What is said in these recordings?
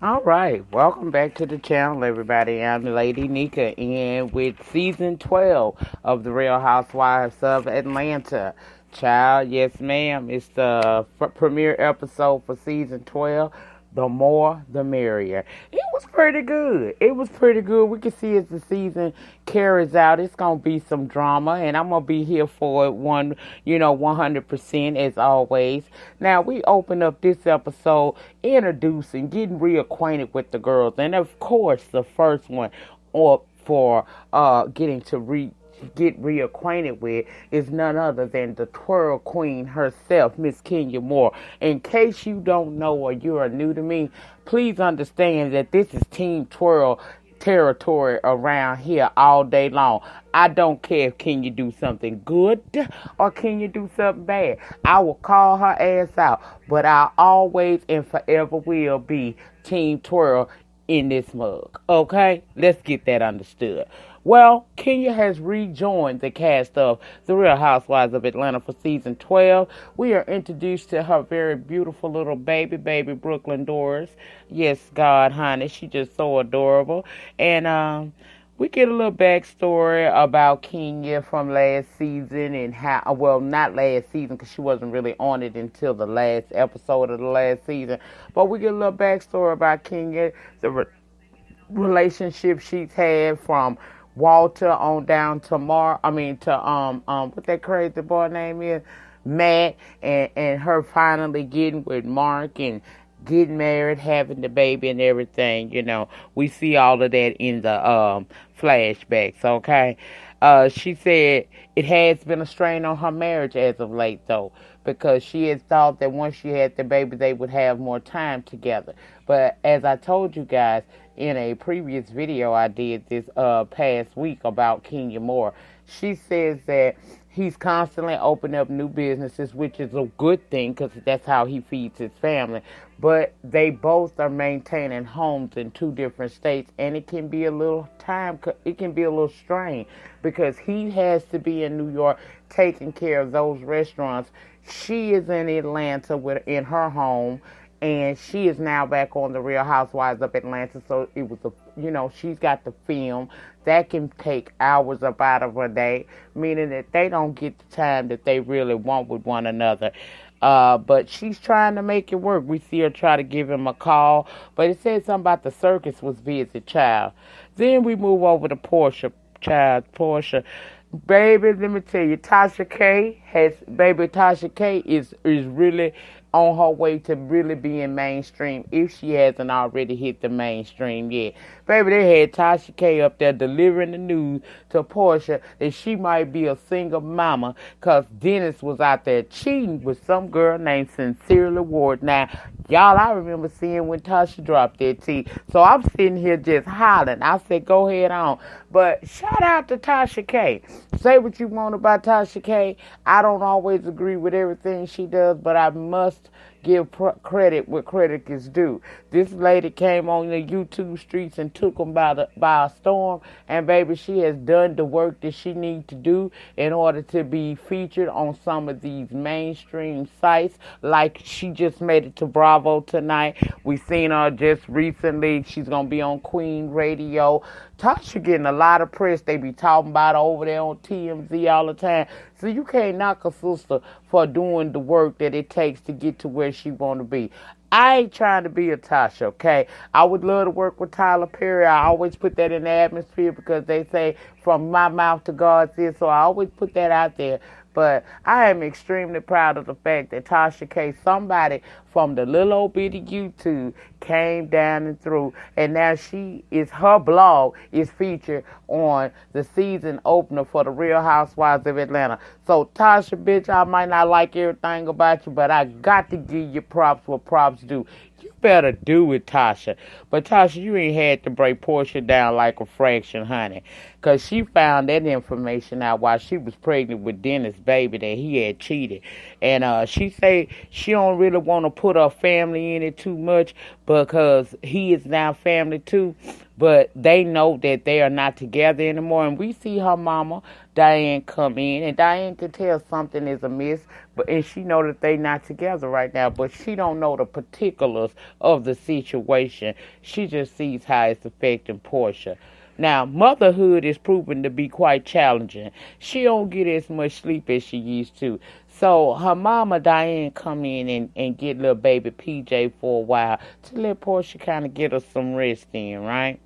All right, welcome back to the channel, everybody. I'm Lady Nyca, and with season 12 of the Real Housewives of Atlanta. Child, yes, ma'am. It's the premiere episode for season 12. The more, the merrier. It was pretty good. It was pretty good. We can see as the season carries out, it's gonna be some drama, and I'm gonna be here for it 100% as always. Now we open up this episode introducing, getting reacquainted with the girls, and of course the first one, or for getting to get reacquainted with is none other than the twirl queen herself, Miss Kenya Moore. In case you don't know or you are new to me, please understand that this is Team Twirl territory around here all day long. I don't care if can you do something good or can you do something bad. I will call her ass out, but I always and forever will be Team Twirl in this mug. Okay? Let's get that understood. Well, Kenya has rejoined the cast of The Real Housewives of Atlanta for season 12. We are introduced to her very beautiful little baby Brooklyn Doris. Yes, God, honey, she just so adorable. And we get a little backstory about Kenya from last season and how, well, not last season because she wasn't really on it until the last episode of the last season. But we get a little backstory about Kenya, the relationship she's had from Walter on down to what that crazy boy name is, Matt, and her finally getting with Mark and getting married, having the baby and everything. We see all of that in the flashbacks. Okay, she said it has been a strain on her marriage as of late, though, because she had thought that once she had the baby, they would have more time together. But as I told you guys in a previous video I did this past week about Kenya Moore, she says that he's constantly opening up new businesses, which is a good thing because that's how he feeds his family. But they both are maintaining homes in two different states, and it can be a little strain because he has to be in New York taking care of those restaurants. She is in Atlanta in her home, and she is now back on the Real Housewives of Atlanta. So it was she's got the film that can take hours up out of her day, meaning that they don't get the time that they really want with one another. But she's trying to make it work. We see her try to give him a call, but it said something about the circus was busy, child. Then we move over to Porsha. Baby, let me tell you, Tasha K is really on her way to really being mainstream if she hasn't already hit the mainstream yet. Baby, they had Tasha K up there delivering the news to Porsha that she might be a single mama because Dennis was out there cheating with some girl named Sincerely Ward. Now, y'all, I remember seeing when Tasha dropped that tea. So I'm sitting here just hollering. I said, go ahead on. But shout out to Tasha K. Say what you want about Tasha K. I don't always agree with everything she does, but I must give credit where credit is due. This lady came on the YouTube streets and took them by a storm, and baby, she has done the work that she needs to do in order to be featured on some of these mainstream sites. Like she just made it to Bravo tonight. We seen her just recently. She's gonna be on Queen Radio. Tasha getting a lot of press. They be talking about her over there on TMZ all the time. So you can't knock a sister for doing the work that it takes to get to where she want to be. I ain't trying to be a Tasha, okay? I would love to work with Tyler Perry. I always put that in the atmosphere because they say from my mouth to God's ear, so I always put that out there. But I am extremely proud of the fact that Tasha K, somebody from the little old bitty YouTube, came down and through, and now her blog is featured on the season opener for the Real Housewives of Atlanta. So Tasha, bitch, I might not like everything about you, but I got to give you props where props due. You better do it, Tasha. But Tasha, you ain't had to break Porsha down like a fraction, honey. because she found that information out while she was pregnant with Dennis' baby that he had cheated. And she say she don't really want to put her family in it too much because he is now family too. But they know that they are not together anymore. And we see her mama, Diane, come in. And Diane can tell something is amiss. And she know that they not together right now. But she don't know the particulars of the situation. She just sees how it's affecting Porsha. Now, motherhood is proven to be quite challenging. She don't get as much sleep as she used to. So her mama, Diane, come in and get little baby PJ for a while to let Porsha kind of get her some rest in, right?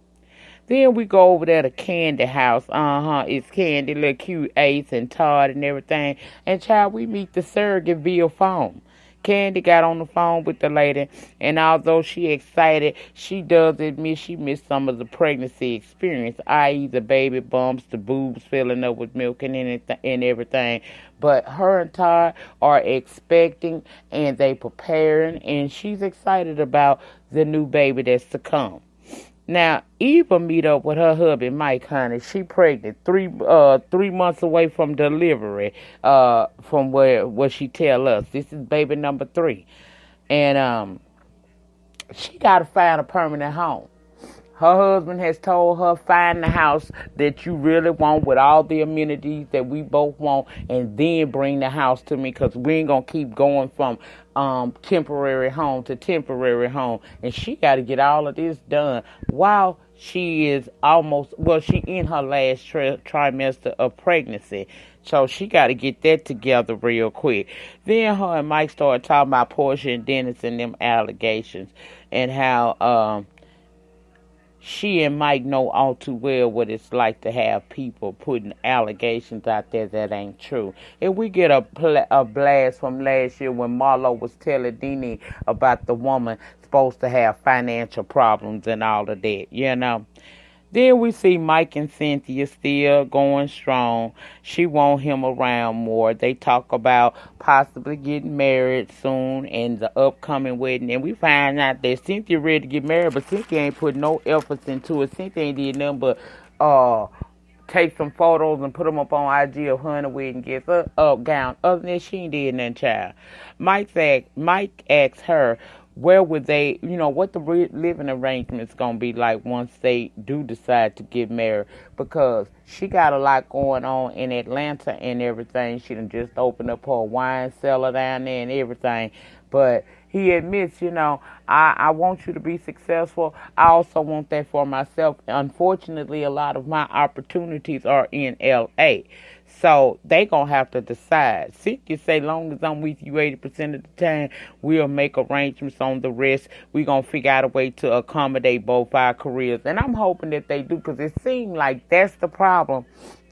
Then we go over there to Kandi house. It's Kandi, little cute Ace and Todd and everything. And child, we meet the surrogate via phone. Kandi got on the phone with the lady, and although she excited, she does admit she missed some of the pregnancy experience, i.e. the baby bumps, the boobs filling up with milk and everything. But her and Todd are expecting, and they preparing, and she's excited about the new baby that's to come. Now, Eva meet up with her hubby, Mike, honey. She pregnant, 3 months away from delivery, from what she tell us. This is baby number 3. And she got to find a permanent home. Her husband has told her, find the house that you really want with all the amenities that we both want, and then bring the house to me, because we ain't going to keep going from temporary home to temporary home. And she got to get all of this done while she is she in her last trimester of pregnancy. So she got to get that together real quick. Then her and Mike started talking about Porsha and Dennis and them allegations, and how she and Mike know all too well what it's like to have people putting allegations out there that ain't true. And we get a blast from last year when Marlo was telling Dini about the woman supposed to have financial problems and all of that, you know. Then we see Mike and Cynthia still going strong. She want him around more. They talk about possibly getting married soon and the upcoming wedding. And we find out that Cynthia ready to get married, but Cynthia ain't put no efforts into it. Cynthia ain't did nothing but take some photos and put them up on IG of her in a wedding gift, gown. Other than that, she ain't did nothing, child. Mike asked her, where would they, what the living arrangement's going to be like once they do decide to get married, because she got a lot going on in Atlanta and everything. She done just opened up her wine cellar down there and everything. But he admits, I want you to be successful. I also want that for myself. Unfortunately, a lot of my opportunities are in L.A., so they going to have to decide. Cynthia say, long as I'm with you 80% of the time, we'll make arrangements on the rest. We're going to figure out a way to accommodate both our careers. And I'm hoping that they do, because it seems like that's the problem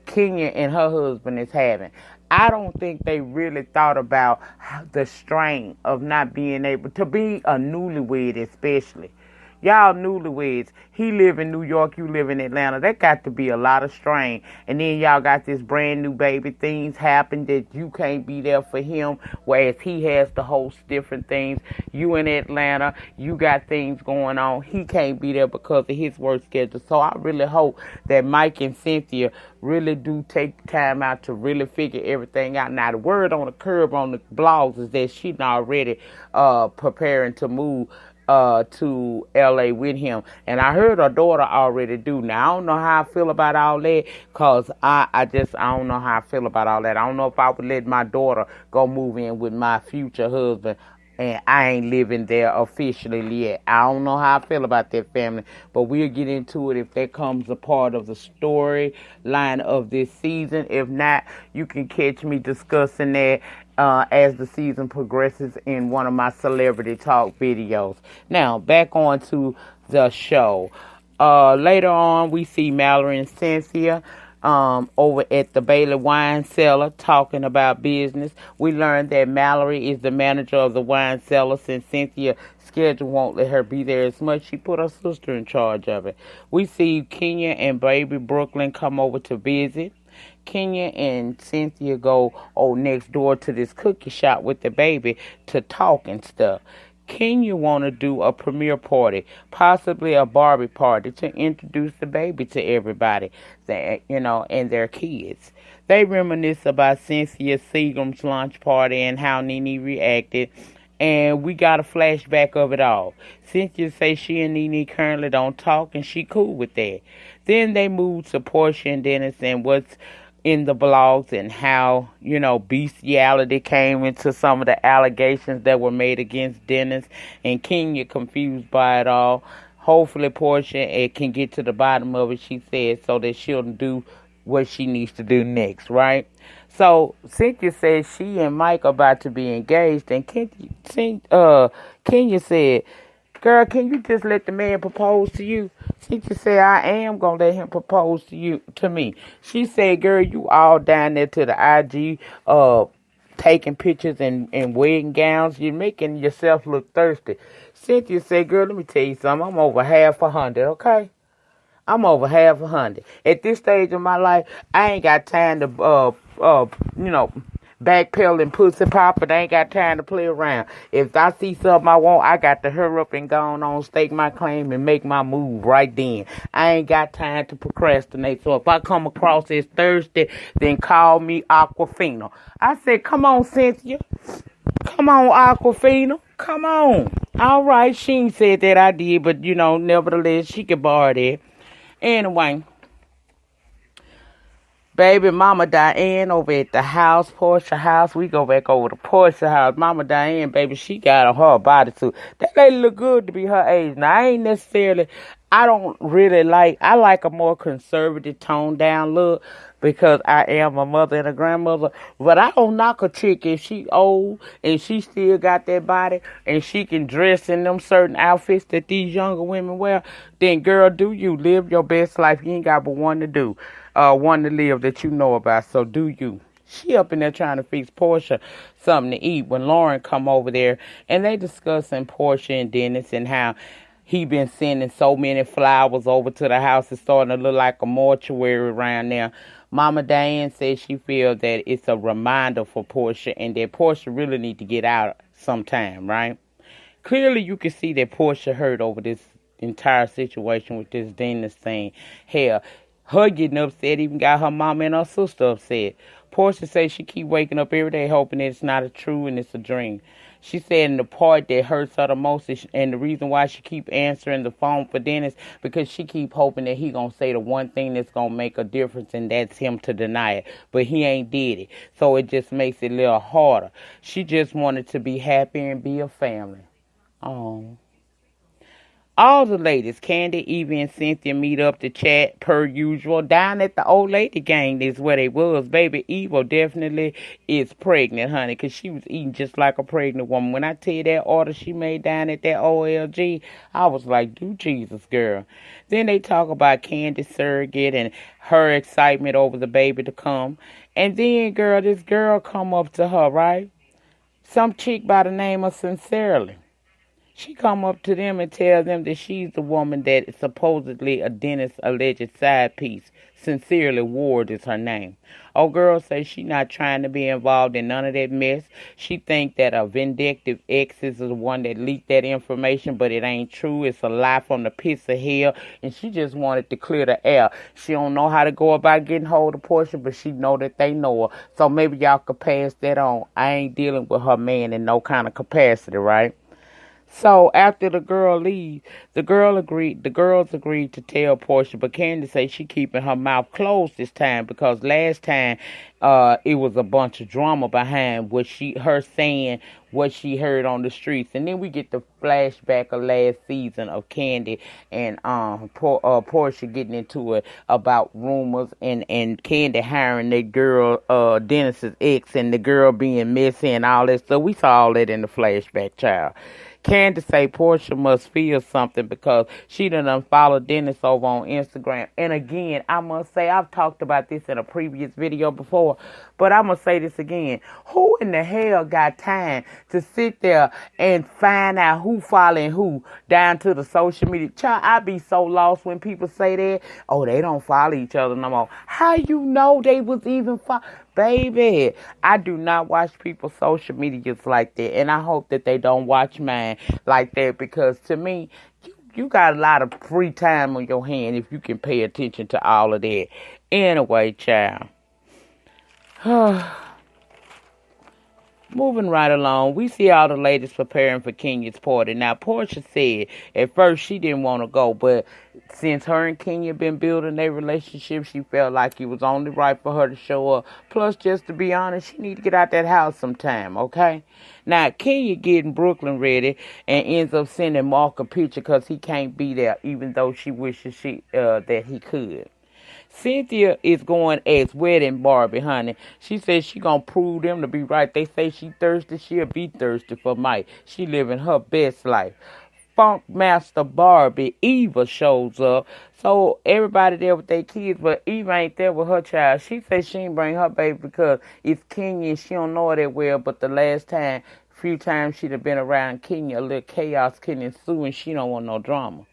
Kenya and her husband is having. I don't think they really thought about the strain of not being able to be a newlywed, especially. Y'all newlyweds, he live in New York, you live in Atlanta. That got to be a lot of strain. And then y'all got this brand new baby. Things happen that you can't be there for him, whereas he has to host different things. You in Atlanta, you got things going on. He can't be there because of his work schedule. So I really hope that Mike and Cynthia really do take time out to really figure everything out. Now, the word on the curb on the blogs is that she's already preparing to move to LA with him, and I heard her daughter already do. Now I don't know how I feel about all that, cause I don't know how I feel about all that. I don't know if I would let my daughter go move in with my future husband, and I ain't living there officially yet. I don't know how I feel about that, family, but we'll get into it if that comes a part of the storyline of this season. If not, you can catch me discussing that as the season progresses in one of my celebrity talk videos. Now, back on to the show. Later on, we see Mallory and Cynthia over at the Bailey wine cellar talking about business. We learned that Mallory is the manager of the wine cellar, since Cynthia's schedule won't let her be there as much. She put her sister in charge of it. We see Kenya and baby Brooklyn come over to visit. Kenya and Cynthia go next door to this cookie shop with the baby to talk and stuff. Kenya want to do a premiere party, possibly a Barbie party, to introduce the baby to everybody, that, and their kids. They reminisce about Cynthia Seagram's launch party and how Nene reacted, and we got a flashback of it all. Cynthia says she and Nene currently don't talk, and she cool with that. Then they move to Porsha and Dennis and what's in the blogs, and how, bestiality came into some of the allegations that were made against Dennis, and Kenya confused by it all. Hopefully Porsha can get to the bottom of it, she said, so that she'll do what she needs to do next, right? So Cynthia says she and Mike are about to be engaged, and Kenya said, "Girl, can you just let the man propose to you?" Cynthia said, "I am going to let him propose to me." She said, "Girl, you all down there to the IG, taking pictures in wedding gowns. You're making yourself look thirsty." Cynthia said, "Girl, let me tell you something. I'm over half 100, okay? I'm over half 100. At this stage of my life, I ain't got time to, backpedal and pussy pop, but I ain't got time to play around. If I see something I want, I got to hurry up and go on, stake my claim, and make my move right then. I ain't got time to procrastinate. So if I come across as thirsty, then call me Aquafina." I said, "Come on, Cynthia. Come on, Aquafina. Come on." All right, she ain't said that I did, but, nevertheless, she could borrow that. Anyway, baby mama Diane over at the house, Porsha house. We go back over to Porsha house. Mama Diane, baby, she got on her bodysuit. That lady look good to be her age. Now, I like a more conservative, toned down look, because I am a mother and a grandmother. But I don't knock a chick if she old and she still got that body and she can dress in them certain outfits that these younger women wear. Then, girl, do you live your best life? You ain't got but one to live that you know about. So do you. She up in there trying to fix Porsha something to eat when Lauren come over there, and they discussing Porsha and Dennis and how he been sending so many flowers over to the house. It's starting to look like a mortuary around there. Mama Diane says she feels that it's a reminder for Porsha, and that Porsha really need to get out sometime, right? Clearly you can see that Porsha hurt over this entire situation with this Dennis thing. Hell, her getting upset even got her mama and her sister upset. Porsha says she keep waking up every day hoping that it's not a true and it's a dream. She said in the part that hurts her the most is, and the reason why she keep answering the phone for Dennis, because she keep hoping that he gonna say the one thing that's gonna make a difference, and that's him to deny it. But he ain't did it. So it just makes it a little harder. She just wanted to be happy and be a family. Oh. All the ladies, Kandi, Evie, and Cynthia, meet up to chat per usual. Down at the old lady gang is where they was. Baby Evil definitely is pregnant, honey, because she was eating just like a pregnant woman. When I tell you that order she made down at that OLG, I was like, do Jesus, girl. Then they talk about Kandi surrogate and her excitement over the baby to come. And then, girl, this girl come up to her, right? Some chick by the name of Sincerely. She come up to them and tell them that she's the woman that is supposedly a Dennis alleged side piece. Sincerely Ward is her name. Old girl says she not trying to be involved in none of that mess. She think that a vindictive ex is the one that leaked that information, but it ain't true. It's a lie from the pits of hell, and she just wanted to clear the air. She don't know how to go about getting hold of Porsha, but she know that they know her. So maybe y'all could pass that on. I ain't dealing with her man in no kind of capacity, right? So after the girl leaves, the girls agreed to tell Porsha, but Kandi say she keeping her mouth closed this time, because last time it was a bunch of drama behind her saying what she heard on the streets. And then we get the flashback of last season of Kandi and Porsha getting into it about rumors, and Kandi hiring that girl Dennis's ex, and the girl being messy and all that. So we saw all that in the flashback, child. Kandi say Porsha must feel something because she done unfollowed Dennis over on Instagram. And again, I must say, I've talked about this in a previous video before, but I'm going to say this again. Who in the hell got time to sit there and find out who following who down to the social media? Child, I be so lost when people say that. Oh, they don't follow each other no more. How you know they was even Baby, I do not watch people's social medias like that, and I hope that they don't watch mine like that, because to me, you got a lot of free time on your hand if you can pay attention to all of that. Anyway, child. Moving right along, we see all the ladies preparing for Kenya's party. Now, Porsha said at first she didn't want to go, but since her and Kenya been building their relationship, she felt like it was only right for her to show up. Plus, just to be honest, she need to get out that house sometime, okay? Now, Kenya getting Brooklyn ready and ends up sending Mark a picture because he can't be there, even though she wishes that he could. Cynthia is going as wedding Barbie, honey. She says she gonna prove them to be right. They say she thirsty, she'll be thirsty for Mike. She living her best life. Funk Master Barbie, Eva, shows up. So everybody there with their kids, but Eva ain't there with her child. She says she ain't bring her baby because it's Kenya and she don't know her that well, but the last time, few times she'd have been around Kenya, a little chaos can ensue and she don't want no drama.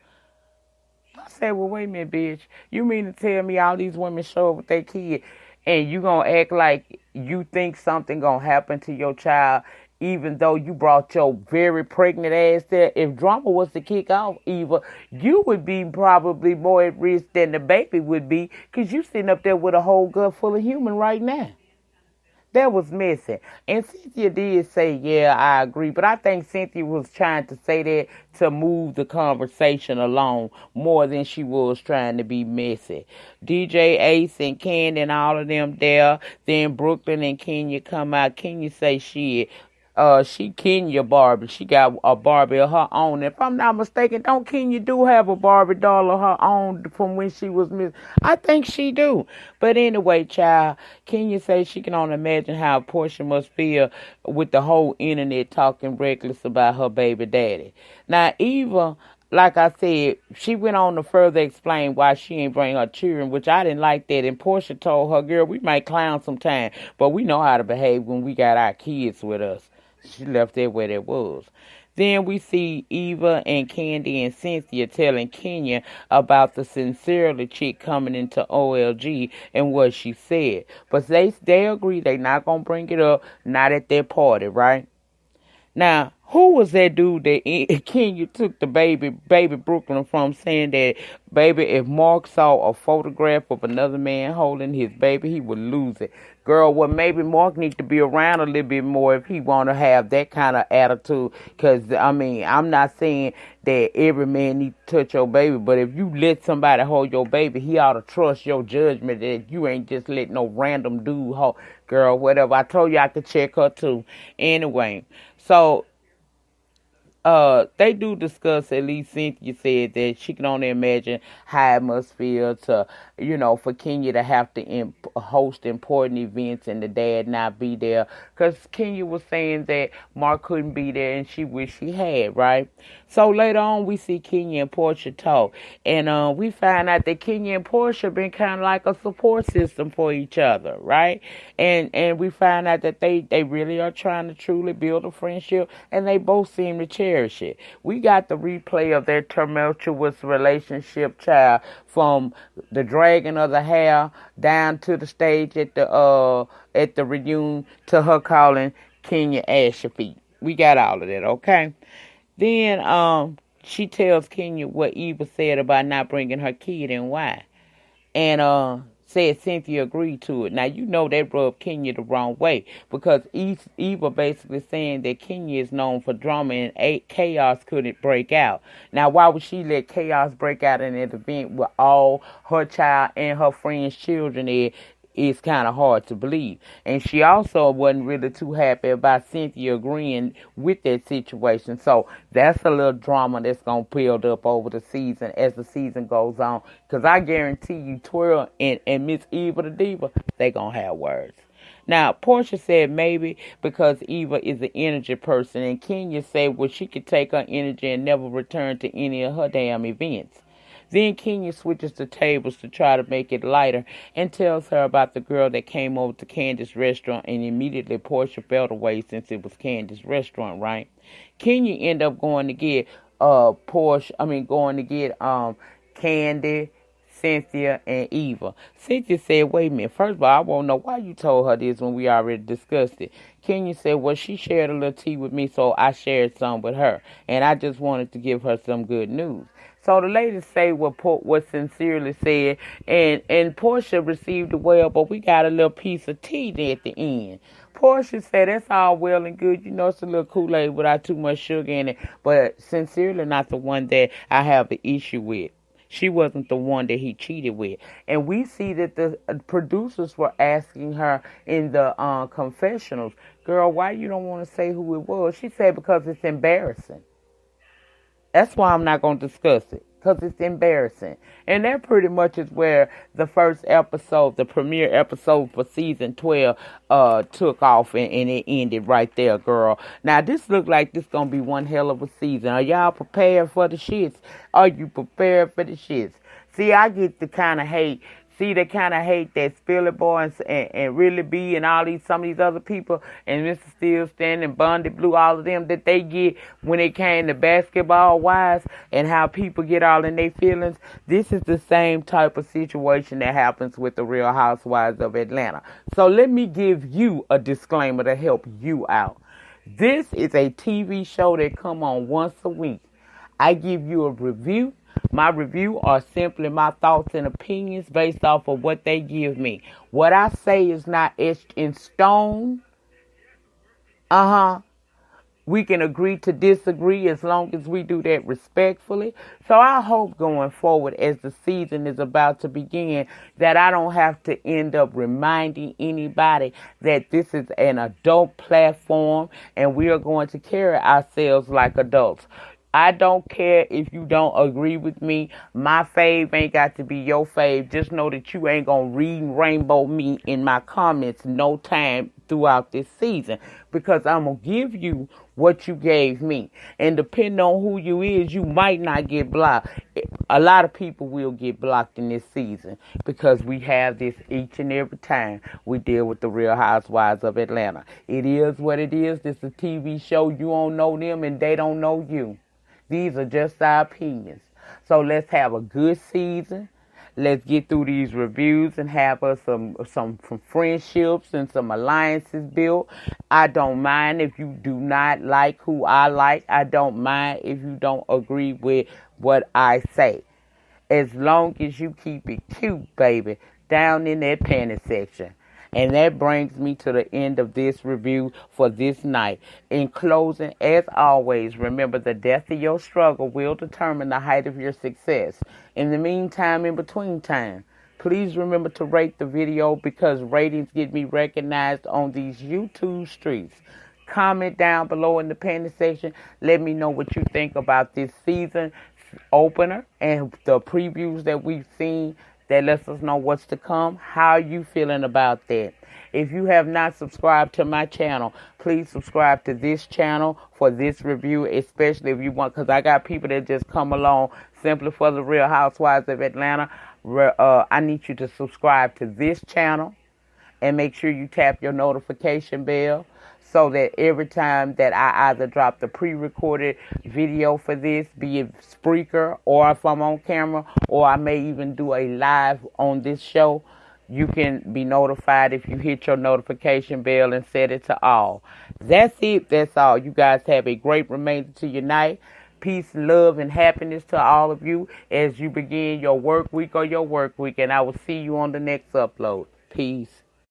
I said, well, wait a minute, bitch. You mean to tell me all these women show up with their kid and you gonna act like you think something gonna happen to your child even though you brought your very pregnant ass there? If drama was to kick off, Eva, you would be probably more at risk than the baby would be because you sitting up there with a whole gut full of human right now. That was missing. And Cynthia did say, yeah, I agree. But I think Cynthia was trying to say that to move the conversation along more than she was trying to be messy. DJ Ace and Kandi and all of them there. Then Brooklyn and Kenya come out. Kenya say shit. She Kenya Barbie. She got a Barbie of her own. If I'm not mistaken, don't Kenya do have a Barbie doll of her own from when she was Miss? I think she do. But anyway, child, Kenya says she can only imagine how Porsha must feel with the whole internet talking reckless about her baby daddy. Now, Eva, like I said, she went on to further explain why she ain't bring her children, which I didn't like that. And Porsha told her, girl, we might clown sometime, but we know how to behave when we got our kids with us. She left it where it was. Then we see Eva and Kandi and Cynthia telling Kenya about the sincerely chick coming into OLG and what she said. But they agree they not going to bring it up, not at their party, right? Now, who was that dude that Kenya took the baby Brooklyn from, saying that, baby, if Mark saw a photograph of another man holding his baby, he would lose it. Girl, well, maybe Mark needs to be around a little bit more if he want to have that kind of attitude. Because, I mean, I'm not saying that every man needs to touch your baby, but if you let somebody hold your baby, he ought to trust your judgment that you ain't just let no random dude hold. Girl, whatever. I told you I could check her too. Anyway, so they do discuss, at least Cynthia said, that she can only imagine how it must feel to, for Kenya to have to host important events and the dad not be there. Because Kenya was saying that Mark couldn't be there and she wished he had, right? So later on, we see Kenya and Porsha talk. And we find out that Kenya and Porsha been kind of like a support system for each other, right? And we find out that they really are trying to truly build a friendship, and they both seem to cherish it. We got the replay of their tumultuous relationship, child, from the dragging of the hair down to the stage at the reunion to her calling Kenya Ashy Feet. We got all of that, okay? Then she tells Kenya what Eva said about not bringing her kid and why. And said Cynthia agreed to it. Now, that rubbed Kenya the wrong way, because Eva basically saying that Kenya is known for drama and chaos couldn't break out. Now, why would she let chaos break out in an event with all her child and her friends' children there? It's kind of hard to believe. And she also wasn't really too happy about Cynthia agreeing with that situation. So that's a little drama that's going to build up over the season as the season goes on. Because I guarantee you, Twirl and Miss Eva the Diva, they going to have words. Now, Porsha said maybe because Eva is an energy person. And Kenya said, well, she could take her energy and never return to any of her damn events. Then Kenya switches the tables to try to make it lighter and tells her about the girl that came over to Candy's restaurant, and immediately Porsha felt away since it was Candy's restaurant, right? Kenya ended up going to get Kandi, Cynthia and Eva. Cynthia said, wait a minute, first of all, I won't know why you told her this when we already discussed it. Kenya said, well, she shared a little tea with me, so I shared some with her. And I just wanted to give her some good news. So the ladies say what sincerely said, and Porsha received it well, but we got a little piece of tea there at the end. Porsha said, that's all well and good. You know, it's a little Kool-Aid without too much sugar in it, but sincerely not the one that I have the issue with. She wasn't the one that he cheated with. And we see that the producers were asking her in the confessionals, girl, why you don't want to say who it was? She said, because it's embarrassing. That's why I'm not going to discuss it, because it's embarrassing. And that pretty much is where the first episode, the premiere episode for season 12, took off, and it ended right there, girl. Now, this look like this going to be one hell of a season. Are y'all prepared for the shits? Are you prepared for the shits? See, I get the kind of hate. See, the kind of hate that Spilly Boy and Really B and some of these other people and Mr. Steele Stand and Bundy Blue, all of them that they get when it came to basketball wise and how people get all in their feelings. This is the same type of situation that happens with the Real Housewives of Atlanta. So let me give you a disclaimer to help you out. This is a TV show that come on once a week. I give you a review. My review are simply my thoughts and opinions based off of what they give me. What I say is not etched in stone. We can agree to disagree as long as we do that respectfully. So I hope going forward as the season is about to begin that I don't have to end up reminding anybody that this is an adult platform and we are going to carry ourselves like adults. I don't care if you don't agree with me. My fave ain't got to be your fave. Just know that you ain't going to read rainbow me in my comments no time throughout this season. Because I'm going to give you what you gave me. And depending on who you is, you might not get blocked. A lot of people will get blocked in this season. Because we have this each and every time we deal with the Real Housewives of Atlanta. It is what it is. This is a TV show. You don't know them and they don't know you. These are just our opinions. So let's have a good season. Let's get through these reviews and have us some friendships and some alliances built. I don't mind if you do not like who I like. I don't mind if you don't agree with what I say. As long as you keep it cute, baby, down in that panty section. And that brings me to the end of this review for this night. In closing, as always, remember the depth of your struggle will determine the height of your success. In the meantime, in between time, please remember to rate the video because ratings get me recognized on these YouTube streets. Comment down below in the panty section. Let me know what you think about this season opener and the previews that we've seen. That lets us know what's to come. How are you feeling about that? If you have not subscribed to my channel, please subscribe to this channel for this review, especially if you want, because I got people that just come along simply for the Real Housewives of Atlanta. I need you to subscribe to this channel and make sure you tap your notification bell so that every time that I either drop the pre-recorded video for this, be it Spreaker or if I'm on camera, or I may even do a live on this show, you can be notified if you hit your notification bell and set it to all. That's it. That's all. You guys have a great remainder to your night. Peace, love, and happiness to all of you as you begin your work week or your work week. And I will see you on the next upload. Peace.